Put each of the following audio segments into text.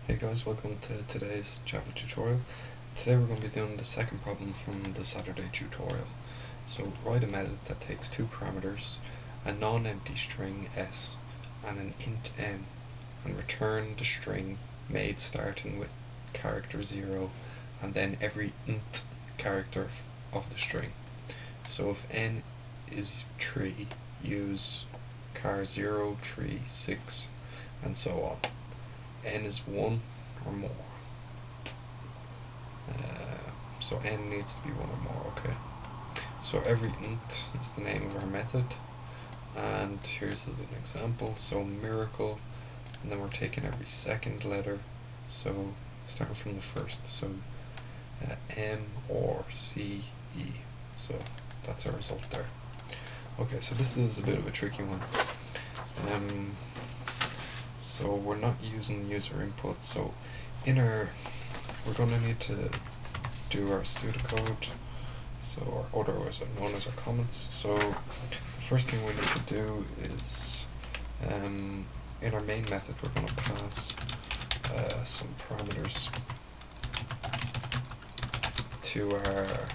Hey guys, welcome to today's Java tutorial. Today we're going to be doing the second problem from the Saturday tutorial. So write a method that takes two parameters, a non-empty string s and an int n, and return the string made starting with character 0 and then every nth character of the string. So if n is 3, use char 0, 3, 6 and so on. N is 1 or more. So n needs to be 1 or more, okay. So every int is the name of our method, and here's an example. So miracle, and then we're taking every second letter, so starting from the first, so M or C, E. So that's our result there. Okay, so this is a bit of a tricky one. So we're not using user input, so we're going to need to do our pseudocode, so or otherwise known as our comments. So the first thing we need to do is, in our main method we're going to pass some parameters to our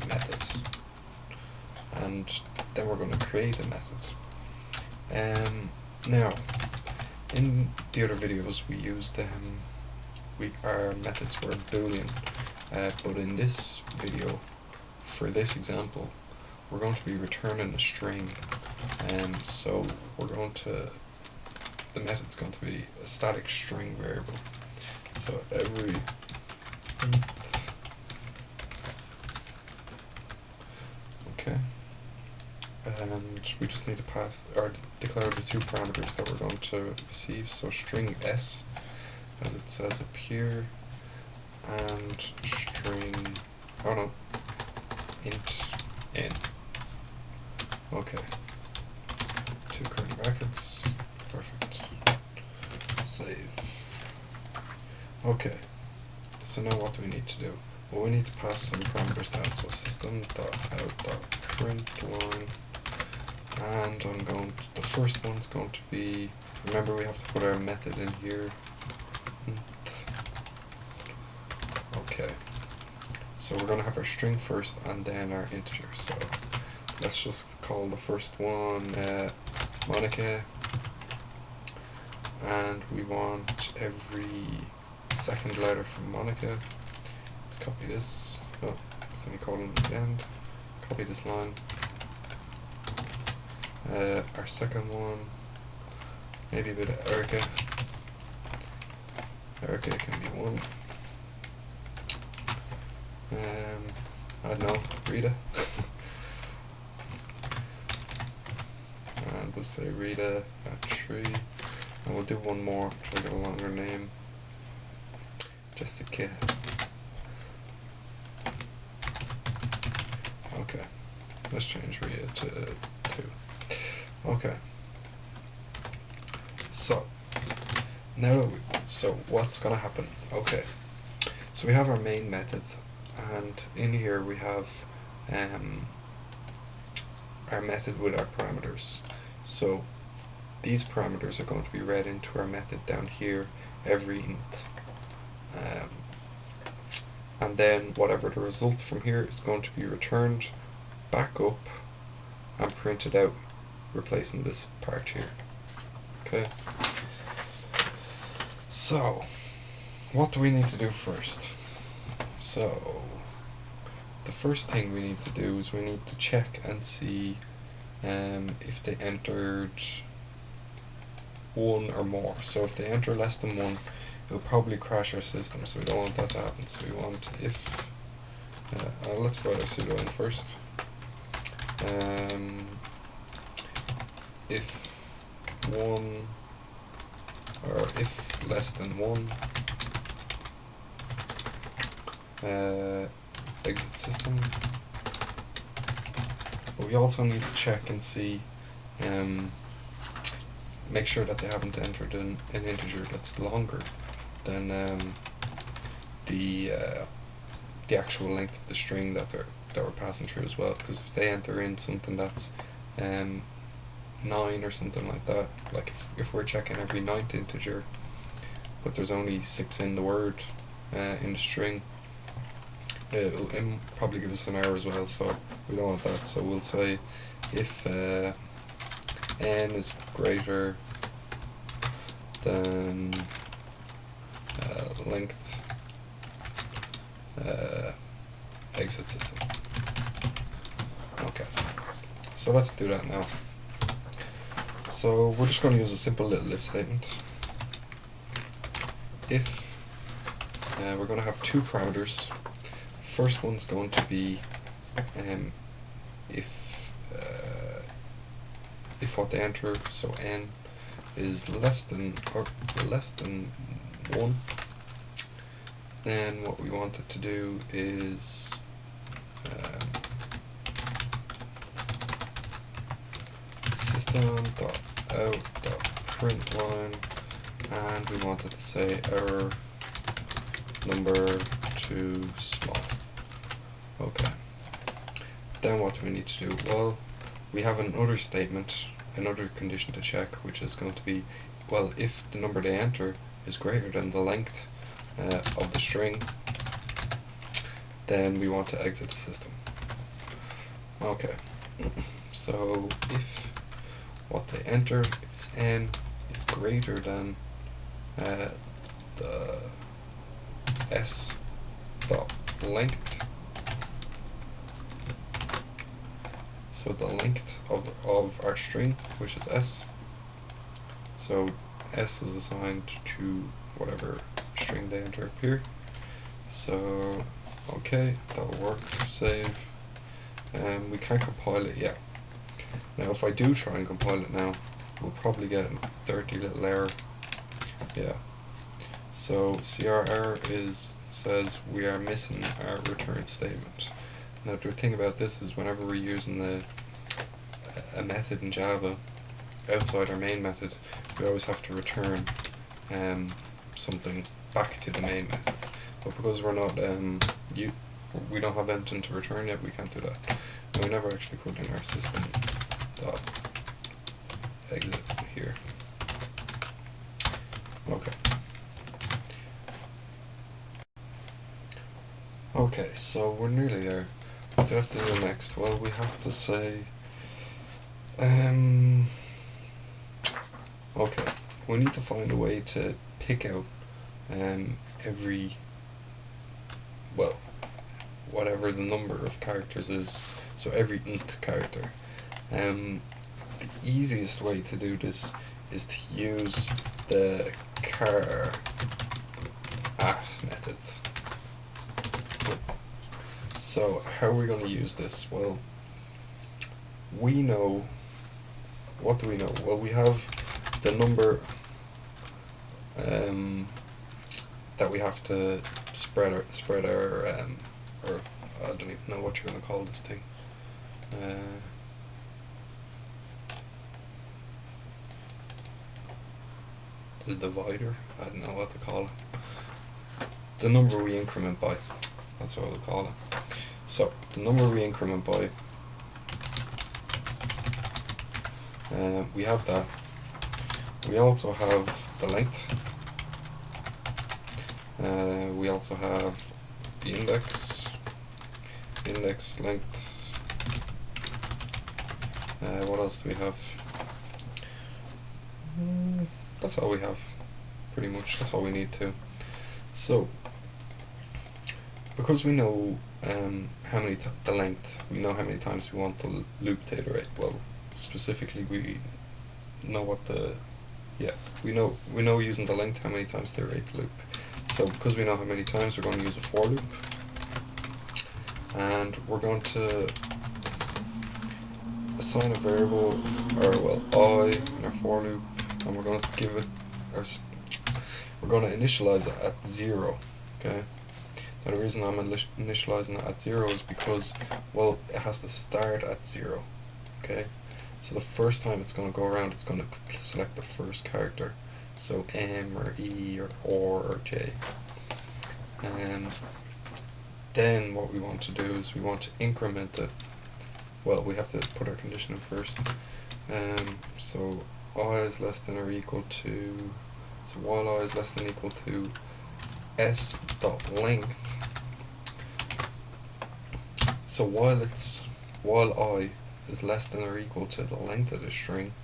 methods, and then we're going to create a method. Now, in the other videos we used our methods were Boolean, but in this video, for this example, we're going to be returning a string, so the method's going to be a static string variable. So every okay, and we just need to pass or declare the two parameters that we're going to receive. So string s, as it says up here, and string int n. Okay, two curly brackets, perfect. Save. Okay, so now what do we need to do? Well, we need to pass some parameters down. So system.out.println, and the first one's going to be, remember we have to put our method in here. Okay, so we're going to have our string first and then our integer. So let's just call the first one Monica, and we want every second letter from Monica. Let's copy this, semicolon at the end, copy this line. Our second one, maybe a bit of Erica. Erica can be 1. I don't know, Rita. And we'll say Rita at 3. And we'll do one more, try to get a longer name. Jessica. Okay, let's change Rita to 2. Okay. So now so what's gonna happen? Okay. So we have our main method, and in here we have our method with our parameters. So these parameters are going to be read into our method down here every nth. And then whatever the result from here is going to be returned back up and printed out, replacing this part here. Okay. So what do we need to do first? So the first thing we need to do is we need to check and see if they entered 1 or more. So if they enter less than 1, it'll probably crash our system, so we don't want that to happen. So we want if let's write our pseudo in first. If 1 or if less than 1, exit system. But we also need to check and see, make sure that they haven't entered an integer that's longer than the actual length of the string that we're passing through as well. Because if they enter in something that's 9 or something like that, like if we're checking every 9th integer, but there's only 6 in the word, in the string, it'll probably give us an error as well, so we don't want that. So we'll say if n is greater than length exit system. Okay, so let's do that now. So we're just going to use a simple little if statement. If we're going to have 2 parameters. First one's going to be if what they enter, so n is less than 1, then what we want it to do is system.out.println, and we want it to say error number too small. Okay. Then what do we need to do? Well, we have another statement, another condition to check, which is going to be, well, if the number they enter is greater than the length of the string, then we want to exit the system. Okay. So if what they enter is n is greater than the s dot length, so the length of our string, which is s, so s is assigned to whatever string they enter up here. So okay, that'll work. Save. We can't compile it yet. Now if I do try and compile it now, we'll probably get a dirty little error. Yeah. So CR error says we are missing our return statement. Now the thing about this is whenever we're using a method in Java outside our main method, we always have to return something back to the main method. But because we're not we don't have anything to return yet, we can't do that. And we never actually put in our system dot exit here. Okay. Okay, so we're nearly there. What do we have to do next? Well, we have to say okay, we need to find a way to pick out every, well, whatever the number of characters is, so every nth character. The easiest way to do this is to use the char at methods. So how are we going to use this? Well, we know, what do we know? Well, we have the number that we have to spread our or I don't even know what you're going to call this thing. The divider? I don't know what to call it. The number we increment by. That's what we'll call it. So, the number we increment by, we have that. We also have the length. We also have the index length. What else do we have? That's all we have, pretty much. That's all we need to. So, because we know how many the length, we know how many times we want the loop to iterate. Well, specifically, we know what the we know using the length how many times to iterate the loop. So because we know how many times, we're going to use a for loop, and we're going to assign a variable, or well, I in our for loop, and we're going to give it, or we're going to initialize it at 0. Okay. Now the reason I'm initializing it at 0 is because, well, it has to start at 0. Okay. So the first time it's going to go around, it's going to select the first character. So M or E or J. And then what we want to do is we want to increment it. Well, we have to put our condition in first. So I is less than or equal to So while I is less than or equal to s dot length. So while I is less than or equal to the length of the string,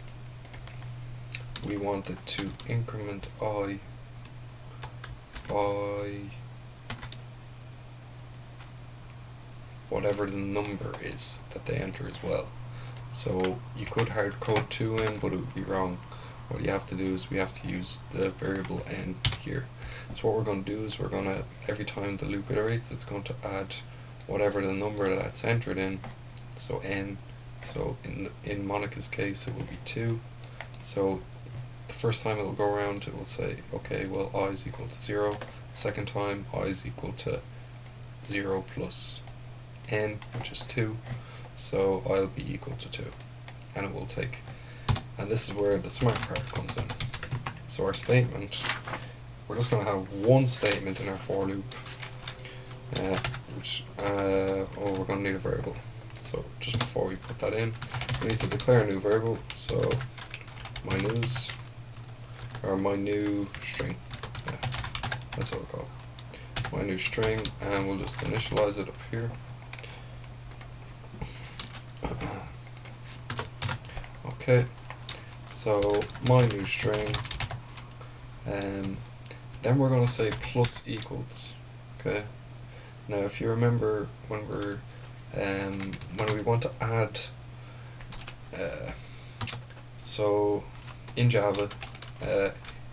we want it to increment I by whatever the number is that they enter as well. So you could hard code 2 in, but it would be wrong. What you have to do is we have to use the variable n here. So what we're going to do is we're going to, every time the loop iterates, it's going to add whatever the number that's entered in, so n. So in Monica's case it will be 2. So the first time it will go around, it will say, okay, well I is equal to 0. The second time I is equal to 0 plus n, which is 2. So I'll be equal to 2. And it will take, and this is where the smart part comes in. So our statement, we're just going to have one statement in our for loop, we're going to need a variable. So just before we put that in, we need to declare a new variable. So my new string, yeah, that's what we'll call it. My new string, and we'll just initialize it up here. Okay, so my new string, and then we're going to say plus equals. Okay, now if you remember when we want to add, so in Java,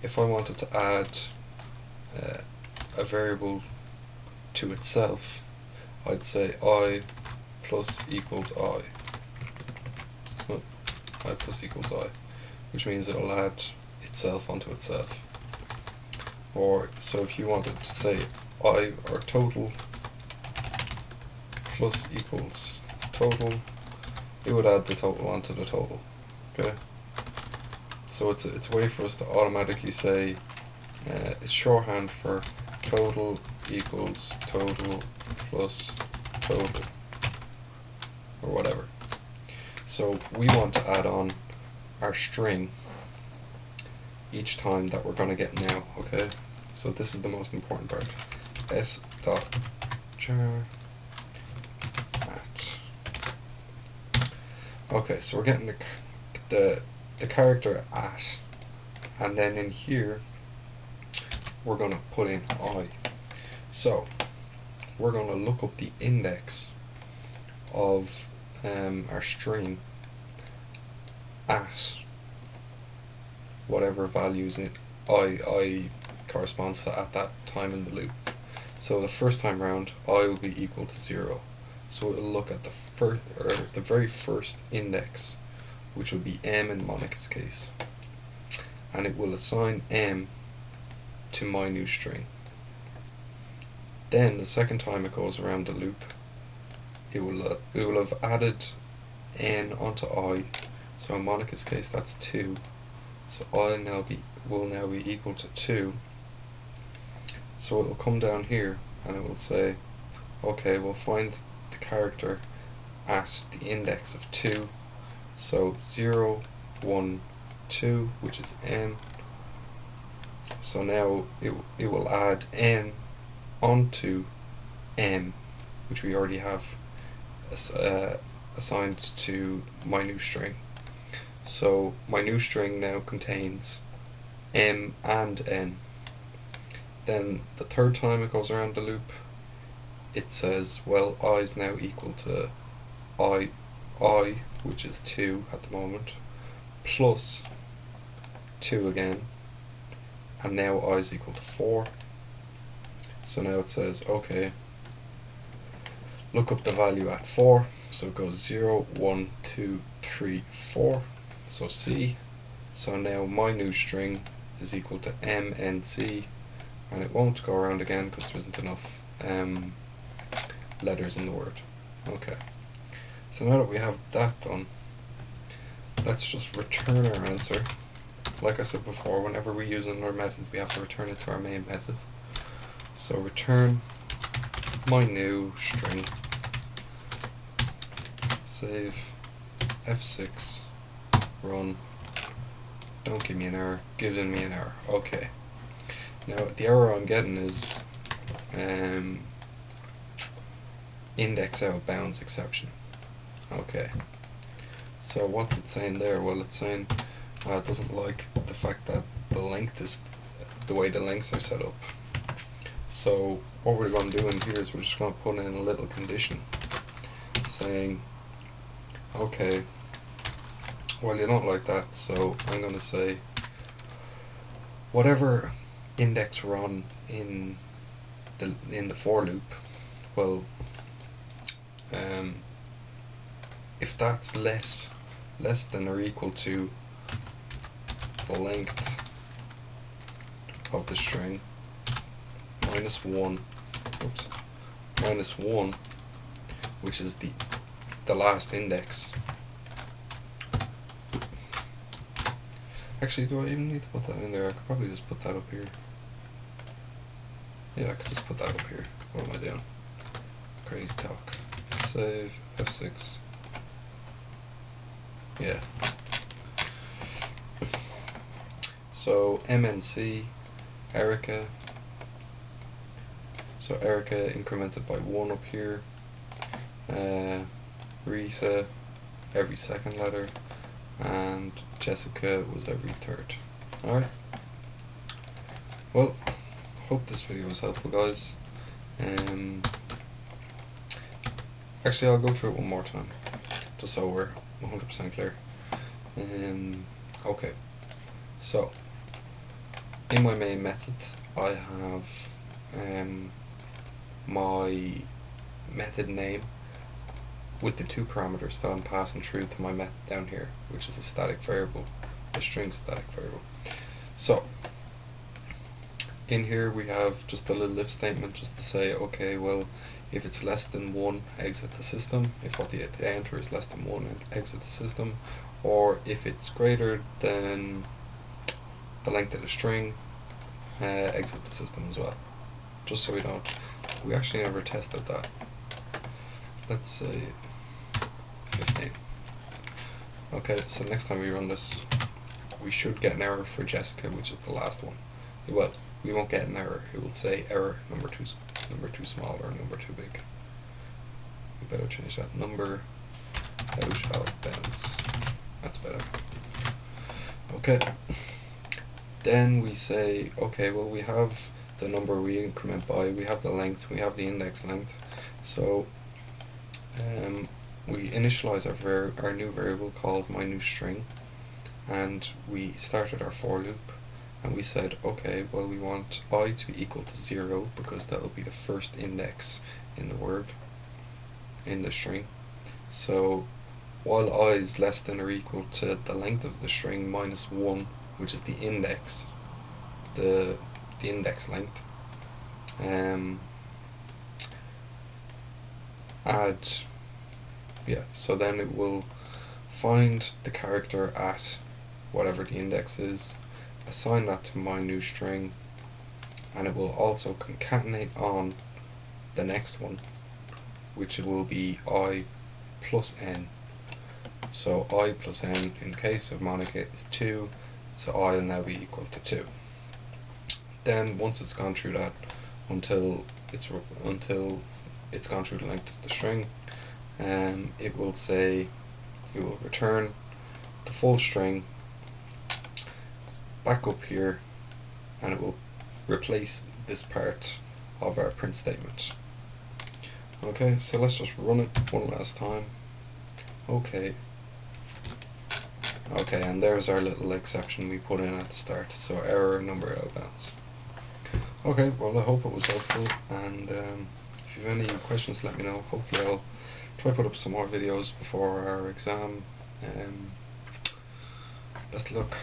if I wanted to add a variable to itself, I'd say I plus equals I. I plus equals I, which means it'll add itself onto itself. Or so if you wanted to say I or total plus equals total, it would add the total onto the total. Okay, so it's a way for us to automatically say it's shorthand for total equals total plus total, or whatever. So we want to add on our string each time that we're going to get now. Okay, so this is the most important part. S dot char at. Okay, so we're getting the character at, and then in here we're going to put in I. So we're going to look up the index of our string at whatever values in I corresponds to at that time in the loop. So the first time round, I will be equal to 0. So it will look at the very first index, which will be m in Monica's case, and it will assign m to my new string. Then the second time it goes around the loop, it will have added n onto I. So in Monica's case, that's 2. So I will now be equal to 2. So it will come down here and it will say, okay, we'll find the character at the index of 2. So 0, 1, 2, which is n. So now it will add n onto m, which we already have assigned to my new string. So my new string now contains m and n. Then the third time it goes around the loop, it says, well, I is now equal to I, which is 2 at the moment, plus 2 again, and now I is equal to 4. So now it says, okay, look up the value at 4. So it goes 0, 1, 2, 3, 4. So C. So now my new string is equal to MNC, and it won't go around again because there isn't enough letters in the word. Okay. So now that we have that done, let's just return our answer. Like I said before, whenever we use another method, we have to return it to our main method. So return my new string, save, F6, run, don't give me an error, giving me an error. Okay. Now the error I'm getting is index out of bounds exception. Okay. So what's it saying there? Well, it's saying it doesn't like the fact that the length is the way the lengths are set up. So what we're going to do in here is we're just going to put in a little condition saying, okay, well, you don't like that, so I'm going to say whatever index we're on in the for loop, well, if that's less than or equal to the length of the string minus 1, which is the last index. Actually, do I even need to put that in there? I could probably just put that up here. Yeah, I could just put that up here. What am I doing? Crazy talk. Save, F6. Yeah. So MNC, Erica. So Erica incremented by 1 up here. Mrce, every second letter. And Jessica was every third. Alright. Well, hope this video was helpful, guys. Actually, I'll go through it one more time, just so we're 100% clear. Okay, so in my main method, I have my method name with the 2 parameters that I'm passing through to my method down here, which is a static variable, a string static variable. So in here we have just a little if statement just to say, okay, well, if it's less than 1, exit the system. If what the enter is less than 1, exit the system. Or if it's greater than the length of the string, exit the system as well. Just so we actually never tested that. Let's say 15. Okay, so next time we run this, we should get an error for Jessica, which is the last one. Well, we won't get an error. It will say error number too small or number too big. We better change that. Number out of bounds. That's better. Okay. Then we say, okay, well, we have the number we increment by, we have the length, we have the index length. So we initialize our new variable called my new string, and we started our for loop, and we said, okay, well, we want I to be equal to 0 because that will be the first index in the word, in the string. So while I is less than or equal to the length of the string minus 1, which is the index, the index length, add, yeah, so then it will find the character at whatever the index is, assign that to my new string, and it will also concatenate on the next one, which will be I plus n. So I plus n in case of Monica is 2, so I will now be equal to 2. Then once it's gone through that, until it's gone through the length of the string, it will return the full string back up here, and it will replace this part of our print statement. Okay, so let's just run it one last time. Okay, and there's our little exception we put in at the start. So error number out of bounds. Okay, well, I hope it was helpful, and if you have any questions, let me know. Hopefully I'll try to put up some more videos before our exam. Best of luck.